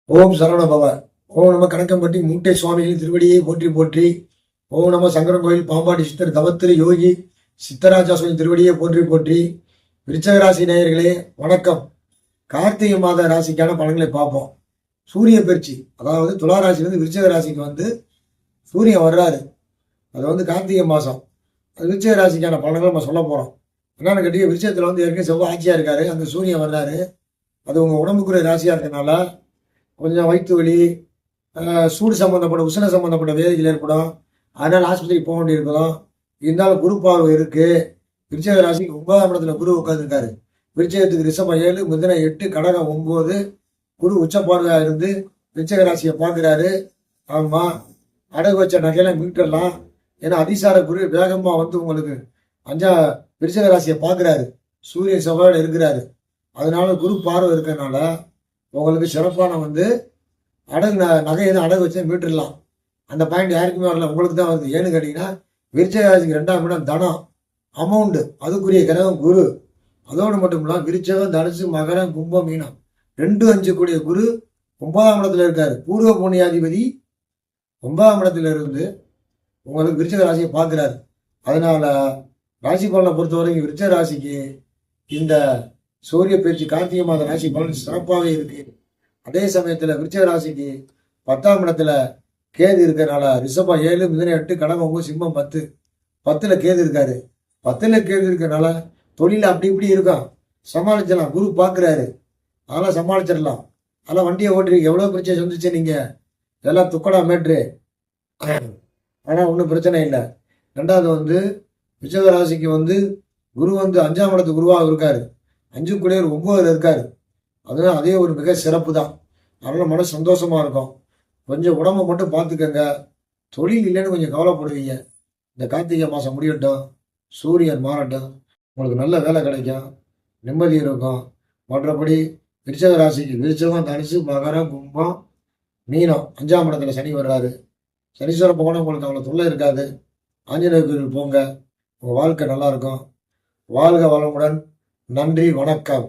ஓம் சரவண பவ. ஓம் நம கணக்கம்பட்டி மூட்டை சுவாமிகளின் திருவடியை போற்றி போற்றி. ஓம் நம சங்கரன் கோயில் பாம்பாடி சித்தர் தவத்திரு யோகி சித்தராஜா சுவாமி திருவடியை போற்றி போற்றி. விருச்சக ராசி நேயர்களே வணக்கம். கார்த்திகை மாத ராசிக்கான பலன்களை பார்ப்போம். சூரிய பயிற்சி, அதாவது துலா ராசியிலிருந்து விருச்சக ராசிக்கு வந்து சூரியன் வர்றாரு. அது வந்து கார்த்திகை மாதம். அது விருச்சக ராசிக்கான பலன்கள் நம்ம சொல்ல போகிறோம். என்னன்னு கேட்டீங்க, விருச்சகத்தில் வந்து ஏற்கனவே செவ்வாய் ஆட்சியாக இருக்காரு, அங்கே சூரியன் வர்றாரு. அது உங்கள் உடம்புக்குரிய ராசியாக இருக்கனால கொஞ்சம் வயிற்று வலி, சூடு சம்மந்தப்பட்ட உஷ்ண சம்மந்தப்பட்ட வேதிகள் ஏற்படும். அதனால் ஆஸ்பத்திரிக்கு போக வேண்டியிருக்கிறோம். இருந்தாலும் குரு பார்வை இருக்குது. விருச்சக ராசிக்கு 9ஆம் இடத்துல குரு உட்காந்துருக்காரு. விருச்சகத்துக்கு ரிஷபம் 7, மிதுனம் 8, கடகம் 9. குரு உச்ச பார்வையாக இருந்து விருச்சக ராசியை பார்க்குறாரு. ஆமாம், அடகு வச்ச நகையெல்லாம் மீட்டரலாம். ஏன்னா அதிசார குரு வேகமாக வந்து உங்களுக்கு விருச்சக ராசியை பார்க்குறாரு. சூரியன் செவ்வாயோட இருக்கிறாரு. அதனால குரு பார்வை இருக்கிறதுனால உங்களுக்கு சிறப்பான வந்து அடகு நகை எதுவும் அடகு வச்சு மீட்டுடலாம். அந்த பாயிண்ட் யாருக்குமே வரல, உங்களுக்கு தான் வருது. ஏன்னு கேட்டிங்கன்னா, விருச்சக ராசிக்கு 2ஆம் இடம் தனம், அமௌண்ட்டு, அதுக்குரிய கிரகம் குரு. அதோடு மட்டும் இல்லாமல் விருச்சகம், தனுசு, மகரம், கும்பம், மீனம் 2, 5 கூடிய குரு 9ஆம் இடத்துல இருக்காரு. பூர்வ புண்ணியாதிபதி 9ஆம் இடத்துல இருந்து உங்களுக்கு விருச்சக ராசியை பார்க்குறாரு. அதனால ராசி பலனை பொறுத்த வரைக்கும் விருச்சக ராசிக்கு இந்த சூரிய பயிற்சி கார்த்திகை மாத ராசி பலன் சிறப்பாகவே இருக்கு. அதே சமயத்தில் விருச்சக ராசிக்கு 10ஆம் இடத்துல கேது இருக்கிறனால ரிஷபம் 7, மிதுனம் 8, கடகம் 9, சிம்மம் 10. 10ல் கேது இருக்காரு. 10ல் கேது இருக்கிறனால தொழில் அப்படி இப்படி இருக்கும், சமாளிச்சிடலாம். குரு பார்க்குறாரு, அதெல்லாம் சமாளிச்சிடலாம். அதெல்லாம் வண்டியை ஓட்டுறீங்க. எவ்வளோ பிரச்சனை சந்திச்சு நீங்கள் இதெல்லாம் துக்கடா மேட்ரு. ஆனால் ஒன்றும் பிரச்சனை இல்லை. 2வது வந்து விருச்சக ராசிக்கு வந்து குரு வந்து 5ஆம் இடத்து குருவாக இருக்காரு. 5 கூடியவர் 9ல் இருக்காரு. அதனால அதே ஒரு மிக சிறப்பு தான். அதனால மன சந்தோஷமா இருக்கும். கொஞ்சம் உடம்பை மட்டும் பார்த்துக்கங்க. தொழில் இல்லைன்னு கொஞ்சம் கவலைப்படுவீங்க. இந்த கார்த்திகை மாதம் முடியட்டும், சூரியன் மாறட்டும், உங்களுக்கு நல்ல வேலை கிடைக்கும், நிம்மதி இருக்கும். மற்றபடி விருச்சக ராசிக்கு விருச்சகம், தனுசு, மகரம், கும்பம், மீனம் 5ஆம் இடத்துல சனி வர்றாரு. சனீஸ்வர போனால் உங்களுக்கு அவ்வளோ தொல்லை இருக்காது. ஆஞ்சநேயர் கோயில் போங்க, உங்கள் வாழ்க்கை நல்லா இருக்கும். வாழ்க வளமுடன். நன்றி, வணக்கம்.